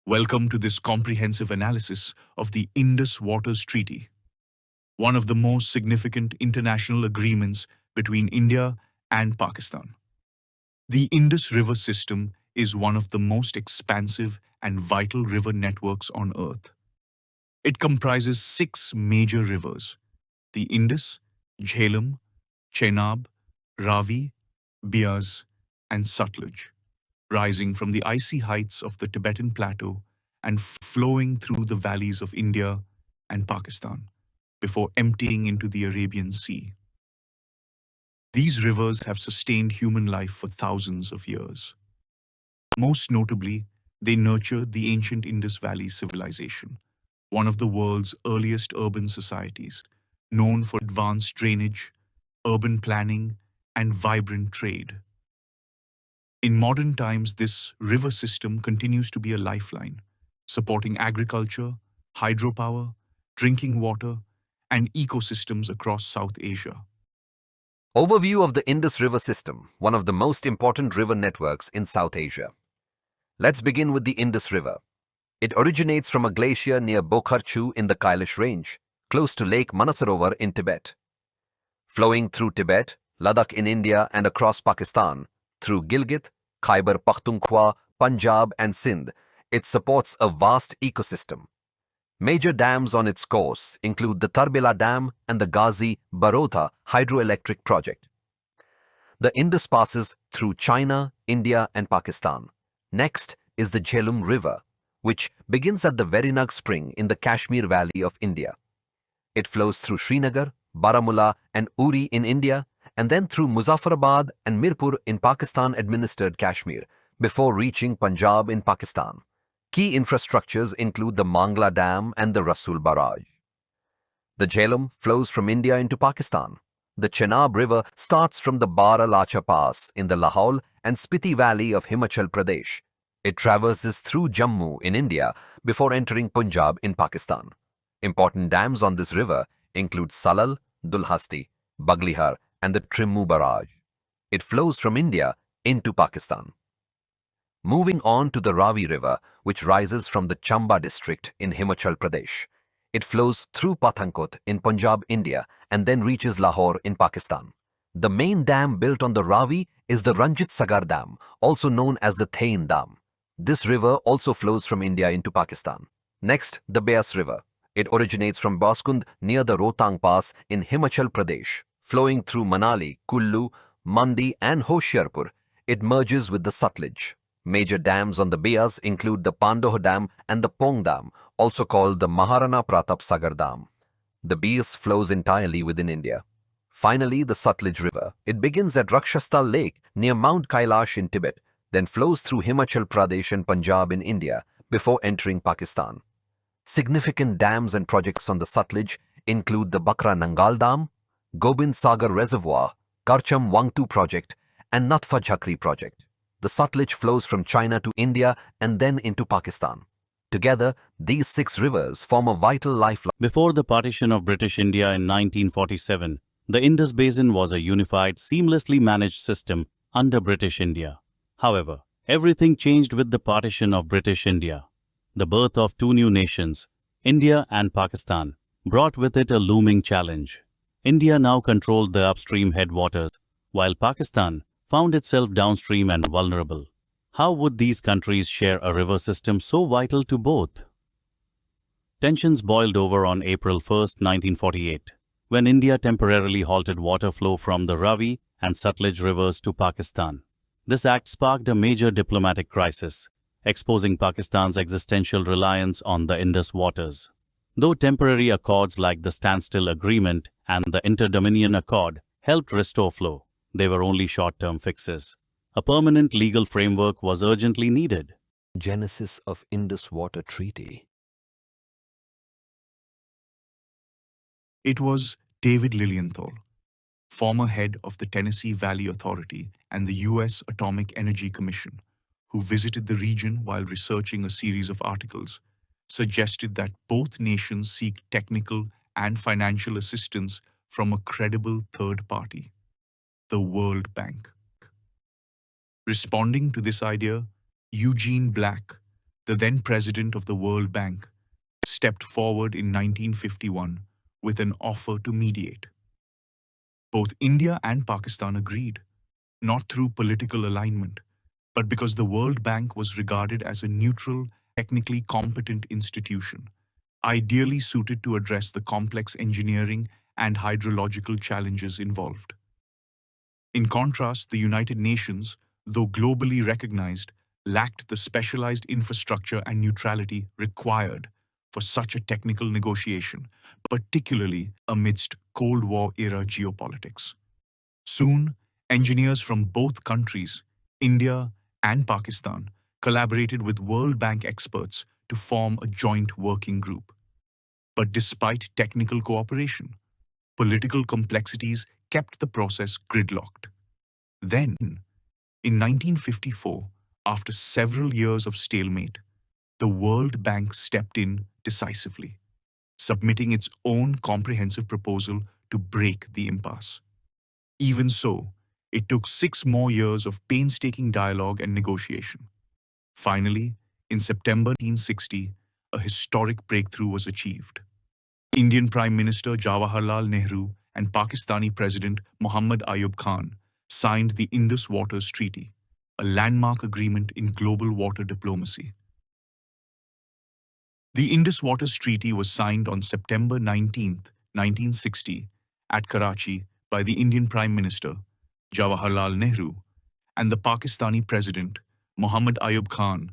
Welcome to this comprehensive analysis of the Indus Waters Treaty, one of the most significant international agreements between India and Pakistan. The Indus River system is one of the most expansive and vital river networks on Earth. It comprises six major rivers: the Indus, Jhelum, Chenab, Ravi, Beas, and Sutlej, rising from the icy heights of the Tibetan Plateau and flowing through the valleys of India and Pakistan before emptying into the Arabian Sea. These rivers have sustained human life for thousands of years. Most notably, they nurtured the ancient Indus Valley civilization, one of the world's earliest urban societies, known for advanced drainage, urban planning, and vibrant trade. In modern times, this river system continues to be a lifeline, supporting agriculture, hydropower, drinking water, and ecosystems across South Asia. Overview of the Indus River system, one of the most important river networks in South Asia. Let's begin with the Indus River. It originates from a glacier near Bokharchu in the Kailash range, close to Lake Manasarovar in Tibet. Flowing through Tibet, Ladakh in India and across Pakistan, through Gilgit, Khyber Pakhtunkhwa, Punjab and Sindh, it supports a vast ecosystem. Major dams on its course include the Tarbela Dam and the Ghazi Barotha hydroelectric project. The Indus passes through China, India and Pakistan. Next is the Jhelum River, which begins at the Verinag Spring in the Kashmir Valley of India. It flows through Srinagar, Baramulla and Uri in India, and then through Muzaffarabad and Mirpur in Pakistan-administered Kashmir, before reaching Punjab in Pakistan. Key infrastructures include the Mangla Dam and the Rasool Barrage. The Jhelum flows from India into Pakistan. The Chenab River starts from the Bara-Lacha Pass in the Lahaul and Spiti Valley of Himachal Pradesh. It traverses through Jammu in India before entering Punjab in Pakistan. Important dams on this river include Salal, Dulhasti, Baglihar and the Trimmu Barrage. It flows from India into Pakistan. Moving on to the Ravi River, which rises from the Chamba district in Himachal Pradesh. It flows through Pathankot in Punjab, India, and then reaches Lahore in Pakistan. The main dam built on the Ravi is the Ranjit Sagar Dam, also known as the Thain Dam. This river also flows from India into Pakistan. Next, the Beas River. It originates from Baskund near the Rohtang Pass in Himachal Pradesh. Flowing through Manali, Kullu, Mandi and Hoshiarpur, it merges with the Sutlej. Major dams on the Beas include the Pandoh Dam and the Pong Dam, also called the Maharana Pratap Sagar Dam. The Beas flows entirely within India. Finally, the Sutlej River. It begins at Rakshastal Lake near Mount Kailash in Tibet, then flows through Himachal Pradesh and Punjab in India before entering Pakistan. Significant dams and projects on the Sutlej include the Bakra Nangal Dam, Gobind Sagar Reservoir, Karcham Wangtu Project, and Natfa Jhakri Project. The Sutlej flows from China to India and then into Pakistan. Together, these six rivers form a vital lifeline. Before the partition of British India in 1947, the Indus Basin was a unified, seamlessly managed system under British India. However, everything changed with the partition of British India. The birth of two new nations, India and Pakistan, brought with it a looming challenge. India now controlled the upstream headwaters, while Pakistan found itself downstream and vulnerable. How would these countries share a river system so vital to both? Tensions boiled over on April 1, 1948, when India temporarily halted water flow from the Ravi and Sutlej rivers to Pakistan. This act sparked a major diplomatic crisis, exposing Pakistan's existential reliance on the Indus waters. Though temporary accords like the Standstill Agreement and the Inter-Dominion Accord helped restore flow, they were only short-term fixes. A permanent legal framework was urgently needed. Genesis of Indus Water Treaty. It was David Lilienthal, former head of the Tennessee Valley Authority and the U.S. Atomic Energy Commission, who visited the region while researching a series of articles, suggested that both nations seek technical and financial assistance from a credible third party, the World Bank. Responding to this idea, Eugene Black, the then president of the World Bank, stepped forward in 1951 with an offer to mediate. Both India and Pakistan agreed, not through political alignment, but because the World Bank was regarded as a neutral, technically competent institution, ideally suited to address the complex engineering and hydrological challenges involved. In contrast, the United Nations, though globally recognized, lacked the specialized infrastructure and neutrality required for such a technical negotiation, particularly amidst Cold War-era geopolitics. Soon, engineers from both countries, India and Pakistan, collaborated with World Bank experts to form a joint working group. But despite technical cooperation, political complexities kept the process gridlocked. Then, in 1954, after several years of stalemate, the World Bank stepped in decisively, submitting its own comprehensive proposal to break the impasse. Even so, it took 6 more years of painstaking dialogue and negotiation. Finally, in September 1960, a historic breakthrough was achieved. Indian Prime Minister Jawaharlal Nehru and Pakistani President Muhammad Ayub Khan signed the Indus Waters Treaty, a landmark agreement in global water diplomacy. The Indus Waters Treaty was signed on September 19, 1960, at Karachi by the Indian Prime Minister, Jawaharlal Nehru, and the Pakistani President, Muhammad Ayub Khan,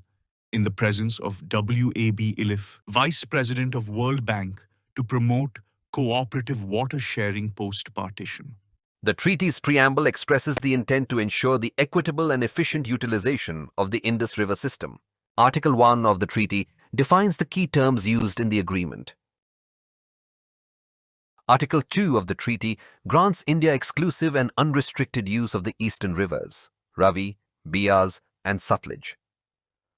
in the presence of W.A.B. Iliffe, Vice President of World Bank, to promote cooperative water sharing post-partition. The treaty's preamble expresses the intent to ensure the equitable and efficient utilization of the Indus River system. Article 1 of the treaty defines the key terms used in the agreement. Article 2 of the treaty grants India exclusive and unrestricted use of the eastern rivers, Ravi, Beas, and Sutlej.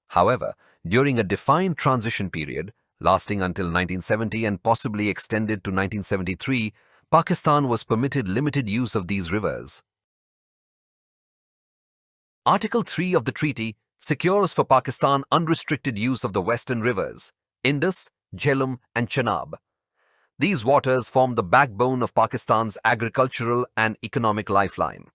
However, during a defined transition period, lasting until 1970 and possibly extended to 1973, Pakistan was permitted limited use of these rivers. Article 3 of the treaty secures for Pakistan unrestricted use of the western rivers, Indus, Jhelum, and Chenab. These waters form the backbone of Pakistan's agricultural and economic lifeline.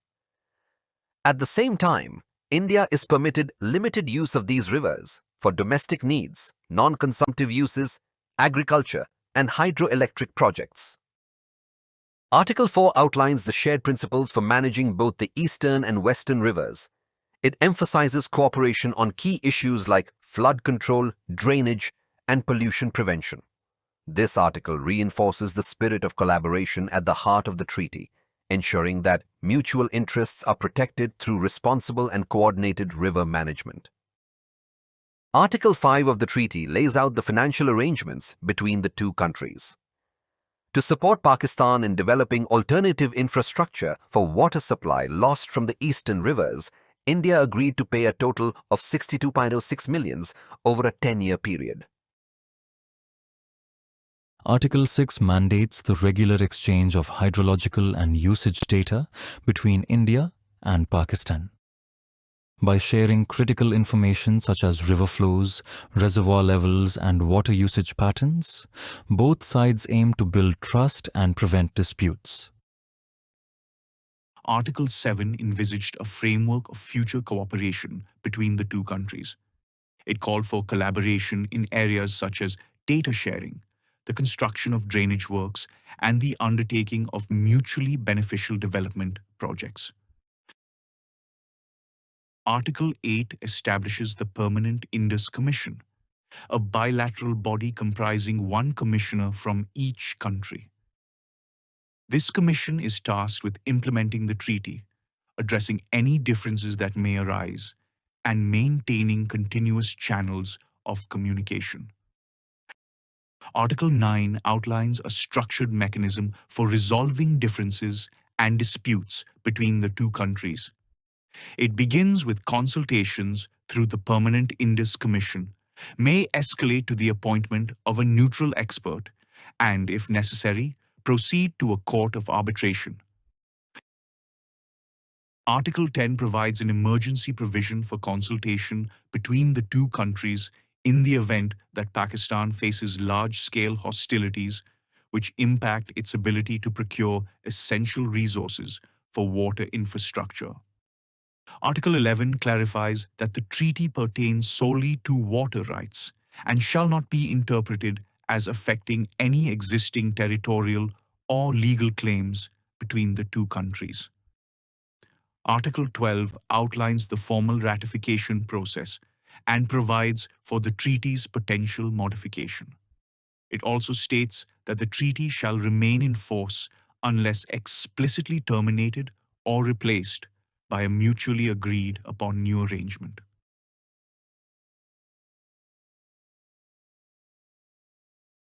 At the same time, India is permitted limited use of these rivers for domestic needs, non-consumptive uses, agriculture, and hydroelectric projects. Article 4 outlines the shared principles for managing both the eastern and western rivers. It emphasizes cooperation on key issues like flood control, drainage, and pollution prevention. This article reinforces the spirit of collaboration at the heart of the treaty, ensuring that mutual interests are protected through responsible and coordinated river management. Article 5 of the treaty lays out the financial arrangements between the two countries. To support Pakistan in developing alternative infrastructure for water supply lost from the eastern rivers, India agreed to pay a total of 62.06 million over a 10-year period. Article 6 mandates the regular exchange of hydrological and usage data between India and Pakistan. By sharing critical information such as river flows, reservoir levels, and water usage patterns, both sides aim to build trust and prevent disputes. Article 7 envisaged a framework of future cooperation between the two countries. It called for collaboration in areas such as data sharing, the construction of drainage works, and the undertaking of mutually beneficial development projects. Article 8 establishes the Permanent Indus Commission, a bilateral body comprising one commissioner from each country. This commission is tasked with implementing the treaty, addressing any differences that may arise, and maintaining continuous channels of communication. Article 9 outlines a structured mechanism for resolving differences and disputes between the two countries. It begins with consultations through the Permanent Indus Commission, may escalate to the appointment of a neutral expert, and, if necessary, proceed to a court of arbitration. Article 10 provides an emergency provision for consultation between the two countries in the event that Pakistan faces large-scale hostilities which impact its ability to procure essential resources for water infrastructure. Article 11 clarifies that the treaty pertains solely to water rights and shall not be interpreted as affecting any existing territorial or legal claims between the two countries. Article 12 outlines the formal ratification process and provides for the treaty's potential modification. It also states that the treaty shall remain in force unless explicitly terminated or replaced by a mutually agreed upon new arrangement.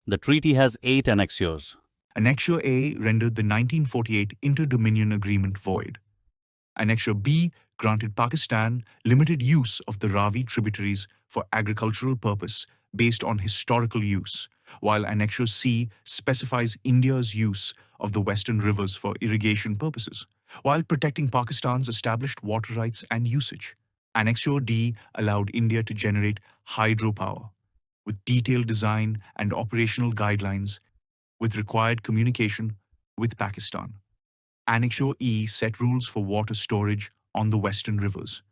The treaty has 8 annexures. Annexure A rendered the 1948 Inter-Dominion Agreement void. Annexure B granted Pakistan limited use of the Ravi tributaries for agricultural purpose based on historical use, while Annexure C specifies India's use of the western rivers for irrigation purposes, while protecting Pakistan's established water rights and usage. Annexure D allowed India to generate hydropower, with detailed design and operational guidelines, with required communication with Pakistan. Annexure E set rules for water storage on the western rivers,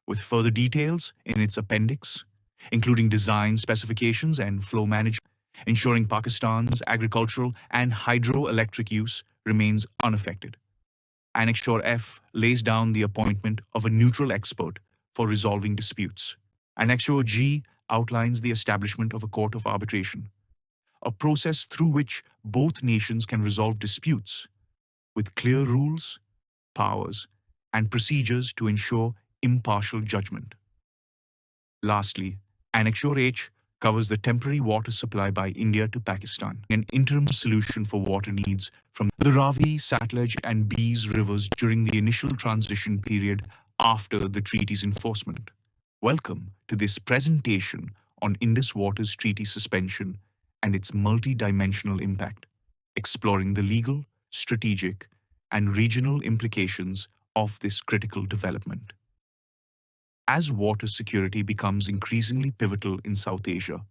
with further details in its appendix, including design specifications and flow management, ensuring Pakistan's agricultural and hydroelectric use remains unaffected. Annexure F lays down the appointment of a neutral expert for resolving disputes. Annexure G outlines the establishment of a court of arbitration, a process through which both nations can resolve disputes with clear rules, powers, and procedures to ensure impartial judgment. Lastly, Annexure H covers the temporary water supply by India to Pakistan, an interim solution for water needs from the Ravi, Satluj, and Beas rivers during the initial transition period after the treaty's enforcement. Welcome to this presentation on Indus Waters Treaty suspension and its multi-dimensional impact, exploring the legal, strategic, and regional implications of this critical development. As water security becomes increasingly pivotal in South Asia,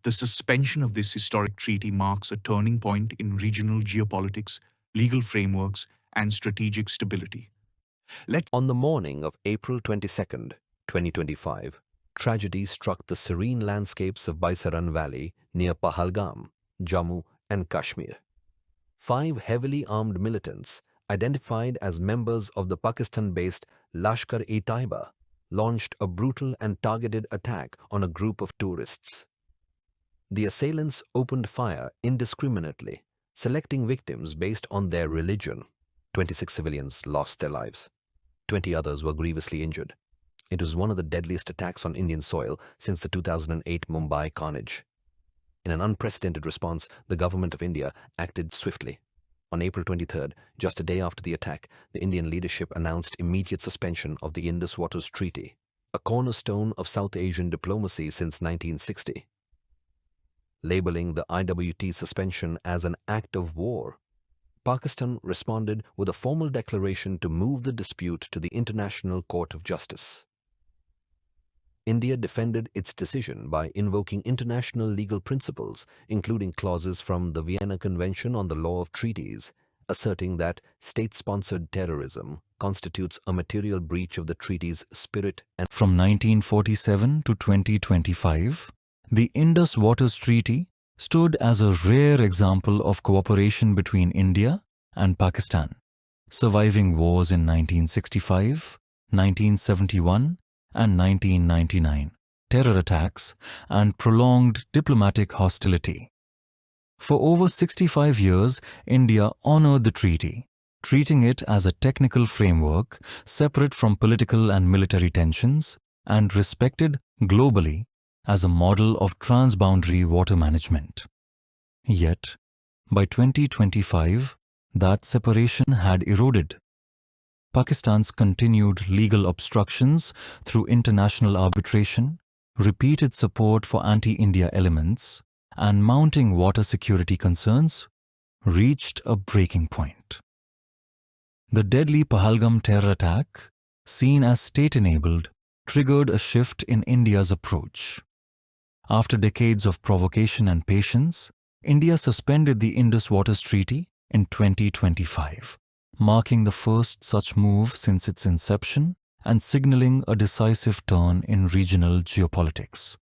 the suspension of this historic treaty marks a turning point in regional geopolitics, legal frameworks, and strategic stability. On the morning of April 22nd, 2025, tragedy struck the serene landscapes of Baisaran Valley near Pahalgam, Jammu and Kashmir. 5 heavily armed militants, identified as members of the Pakistan-based Lashkar-e-Taiba, launched a brutal and targeted attack on a group of tourists. The assailants opened fire indiscriminately, selecting victims based on their religion. 26 civilians lost their lives. 20 others were grievously injured. It was one of the deadliest attacks on Indian soil since the 2008 Mumbai carnage. In an unprecedented response, the government of India acted swiftly. On April 23rd, just a day after the attack, the Indian leadership announced immediate suspension of the Indus Waters Treaty, a cornerstone of South Asian diplomacy since 1960. Labeling the IWT suspension as an act of war, Pakistan responded with a formal declaration to move the dispute to the International Court of Justice. India defended its decision by invoking international legal principles, including clauses from the Vienna Convention on the Law of Treaties, asserting that state-sponsored terrorism constitutes a material breach of the treaty's spirit. And From 1947 to 2025, the Indus Waters Treaty stood as a rare example of cooperation between India and Pakistan, surviving wars in 1965, 1971, and 1999, terror attacks, and prolonged diplomatic hostility. For over 65 years, India honored the treaty, treating it as a technical framework separate from political and military tensions and respected globally as a model of transboundary water management. Yet, by 2025, that separation had eroded. Pakistan's continued legal obstructions through international arbitration, repeated support for anti-India elements, and mounting water security concerns reached a breaking point. The deadly Pahalgam terror attack, seen as state-enabled, triggered a shift in India's approach. After decades of provocation and patience, India suspended the Indus Waters Treaty in 2025, marking the first such move since its inception and signaling a decisive turn in regional geopolitics.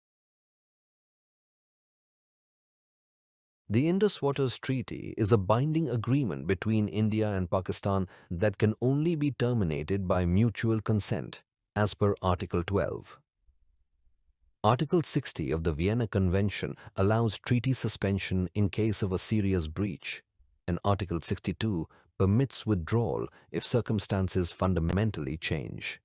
The Indus Waters Treaty is a binding agreement between India and Pakistan that can only be terminated by mutual consent, as per Article 12. Article 60 of the Vienna Convention allows treaty suspension in case of a serious breach, and Article 62 permits withdrawal if circumstances fundamentally change.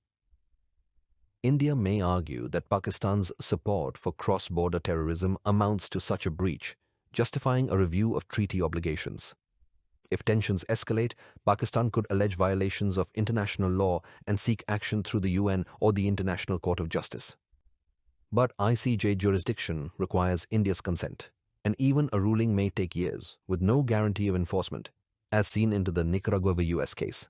India may argue that Pakistan's support for cross-border terrorism amounts to such a breach, justifying a review of treaty obligations. If tensions escalate, Pakistan could allege violations of international law and seek action through the UN or the International Court of Justice. But ICJ jurisdiction requires India's consent, and even a ruling may take years, with no guarantee of enforcement, as seen into the Nicaragua v. US case.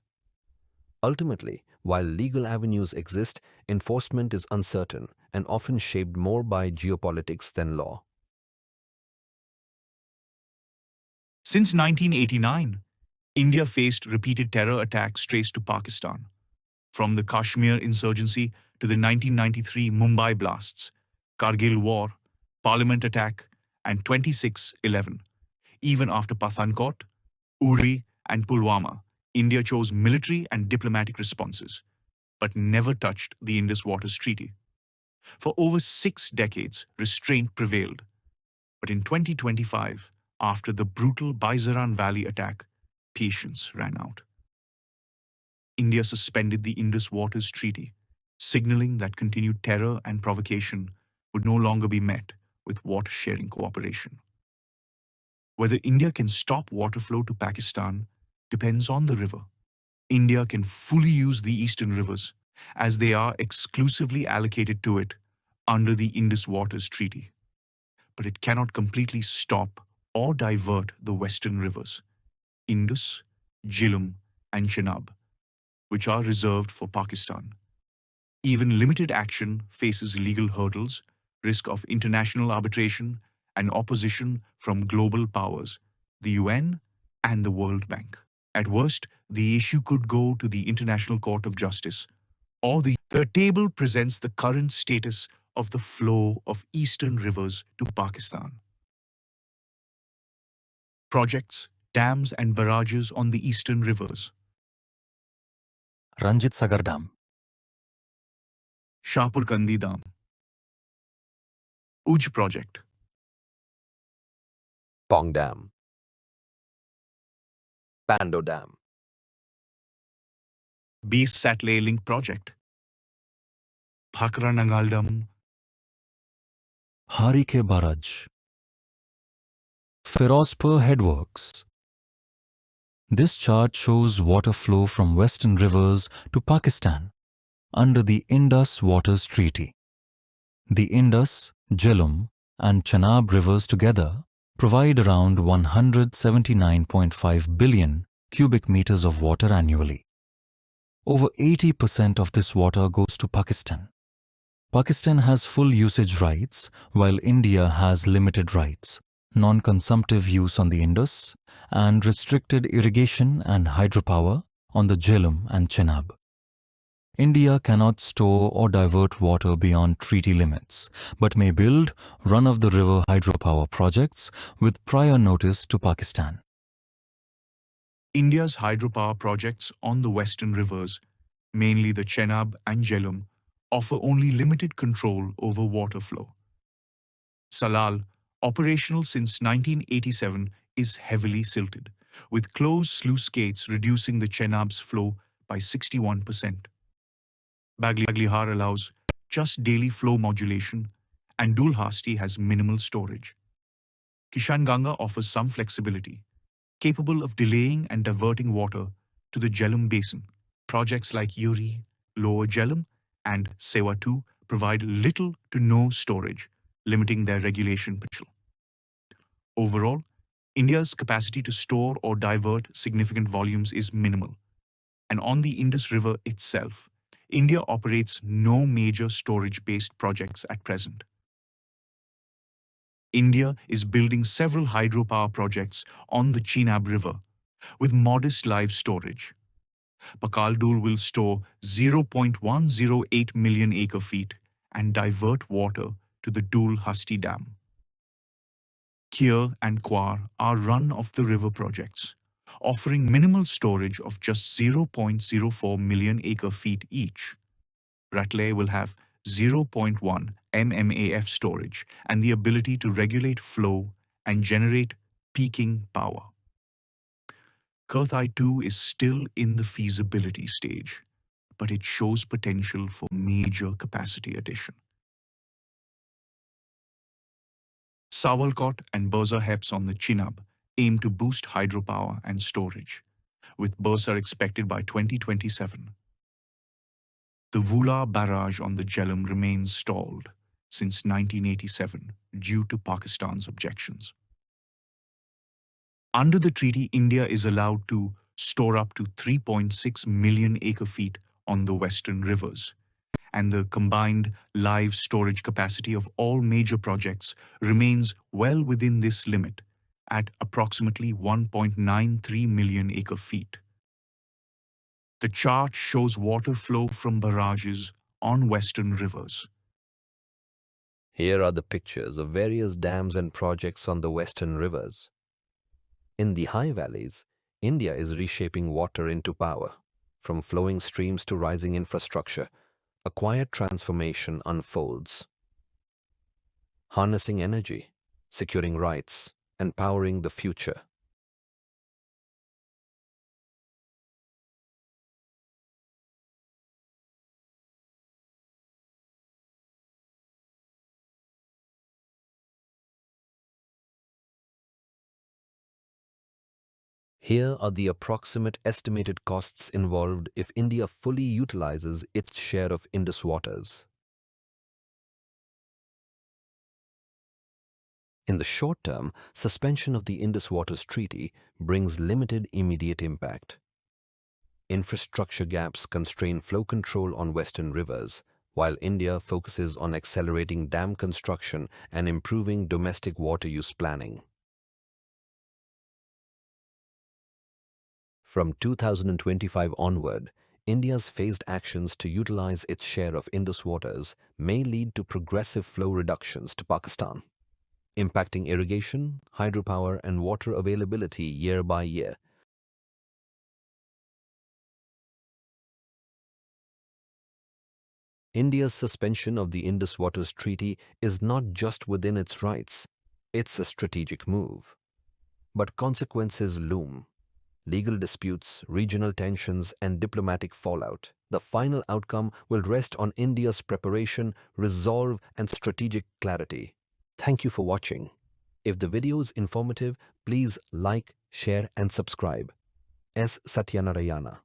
Ultimately, while legal avenues exist, enforcement is uncertain and often shaped more by geopolitics than law. Since 1989, India faced repeated terror attacks traced to Pakistan, from the Kashmir insurgency to the 1993 Mumbai blasts, Kargil War, Parliament attack, and 26/11. Even after Pathankot, Uri, and Pulwama, India chose military and diplomatic responses, but never touched the Indus Waters Treaty. For over 6 decades, restraint prevailed. But in 2025, after the brutal Baizaran Valley attack, patience ran out. India suspended the Indus Waters Treaty, signaling that continued terror and provocation would no longer be met with water-sharing cooperation. Whether India can stop water flow to Pakistan depends on the river. India can fully use the eastern rivers, as they are exclusively allocated to it under the Indus Waters Treaty. But it cannot completely stop or divert the western rivers, Indus, Jhelum, and Chenab, which are reserved for Pakistan. Even limited action faces legal hurdles, risk of international arbitration, and opposition from global powers, the UN and the World Bank. At worst, the issue could go to the International Court of Justice, or the table presents the current status of the flow of eastern rivers to Pakistan. Projects, dams, and barrages on the eastern rivers. Ranjit Sagar Dam, Shahpur Kandi Dam, Uj Project, Pong Dam, Pando Dam, Base Satellite Link Project, Bhakra Nangal Dam, Harike Barrage, Firozpur Headworks. This chart shows water flow from western rivers to Pakistan under the Indus Waters Treaty. The Indus, Jhelum, and Chenab rivers together provide around 179.5 billion cubic meters of water annually. Over 80% of this water goes to Pakistan. Pakistan has full usage rights, while India has limited rights, non-consumptive use on the Indus, and restricted irrigation and hydropower on the Jhelum and Chenab. India cannot store or divert water beyond treaty limits, but may build run-of-the-river hydropower projects with prior notice to Pakistan. India's hydropower projects on the western rivers, mainly the Chenab and Jhelum, offer only limited control over water flow. Salal, operational since 1987, is heavily silted, with closed sluice gates reducing the Chenab's flow by 61%. Baglihar allows just daily flow modulation, and Dulhasti has minimal storage. Kishanganga offers some flexibility, capable of delaying and diverting water to the Jhelum basin. Projects like Uri, Lower Jhelum, and Sewa 2 provide little to no storage, limiting their regulation potential. Overall, India's capacity to store or divert significant volumes is minimal, and on the Indus River itself, India operates no major storage-based projects at present. India is building several hydropower projects on the Chenab River with modest live storage. Pakaldul will store 0.108 million acre-feet and divert water to the Dul Hasti Dam. Kier and Kwar are run-of-the-river projects, offering minimal storage of just 0.04 million acre-feet each. Ratle will have 0.1 mmaf storage and the ability to regulate flow and generate peaking power. Kurthai 2 is still in the feasibility stage, but it shows potential for major capacity addition. Sawalkot and Bursa HEPS on the Chenab aim to boost hydropower and storage, with Bursa expected by 2027. The Vula barrage on the Jhelum remains stalled since 1987 due to Pakistan's objections. Under the treaty, India is allowed to store up to 3.6 million acre-feet on the western rivers, and the combined live storage capacity of all major projects remains well within this limit at approximately 1.93 million acre-feet. The chart shows water flow from barrages on western rivers. Here are the pictures of various dams and projects on the western rivers. In the high valleys, India is reshaping water into power. From flowing streams to rising infrastructure, a quiet transformation unfolds. Harnessing energy, securing rights, and powering the future. Here are the approximate estimated costs involved if India fully utilizes its share of Indus waters. In the short term, suspension of the Indus Waters Treaty brings limited immediate impact. Infrastructure gaps constrain flow control on western rivers, while India focuses on accelerating dam construction and improving domestic water use planning. From 2025 onward, India's phased actions to utilize its share of Indus waters may lead to progressive flow reductions to Pakistan, impacting irrigation, hydropower, and water availability year by year. India's suspension of the Indus Waters Treaty is not just within its rights, it's a strategic move. But consequences loom. Legal disputes, regional tensions, and diplomatic fallout. The final outcome will rest on India's preparation, resolve, and strategic clarity. Thank you for watching. If the video is informative, please like, share, and subscribe. S. Satyanarayana.